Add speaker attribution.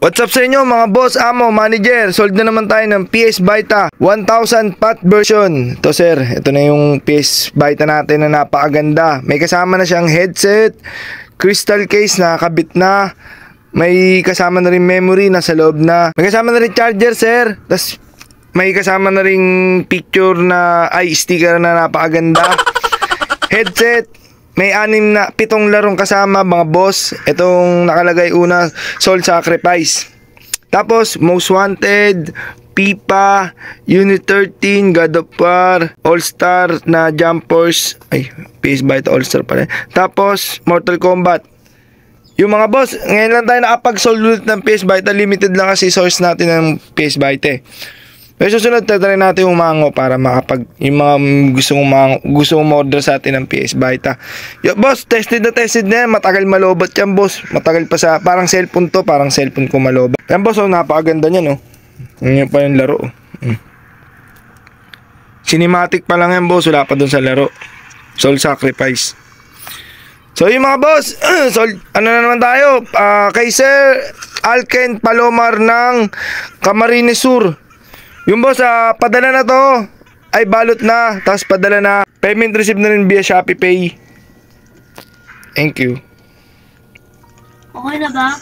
Speaker 1: What's up sa inyo mga boss, amo, manager? Sold na naman tayo ng PS Vita 1000 pot version. Ito sir, ito na yung PS Vita natin na napakaganda. May kasama na siyang headset, crystal case na kabit na. May kasama na rin memory na sa loob na. May kasama na rin charger sir. Tapos may kasama na rin picture na sticker na napakaganda. Headset. May 7 larong kasama mga boss. Itong nakalagay una, Soul Sacrifice. Tapos, Most Wanted, Pipa, Unit 13, God of War, All-Star na Jumpers. PS Vita All-Star pala. Tapos, Mortal Kombat. Yung mga boss, ngayon lang tayo nakapag-sold ulit ng PS Vita. Limited lang kasi source natin ng PS Vita. Pero susunod, tatry natin umango para yung mga gusto mong order sa atin ng PS Vita. Yo, boss, tested na yan. Matagal malobat yan, boss. Matagal pa sa, parang cellphone to, parang cellphone ko malobat. Yan, boss, napakaganda niyan, oh. Yan pa yung laro, oh. Cinematic pa lang yan, boss. Wala pa dun sa laro. Soul Sacrifice. So, yung mga boss, ano na naman tayo? Kay Sir Alken Palomar ng Camarines Sur. Yung boss, padala na to. Ay, balot na. Tapos padala na. Payment receipt na rin via Shopee Pay. Thank you.
Speaker 2: Okay na ba?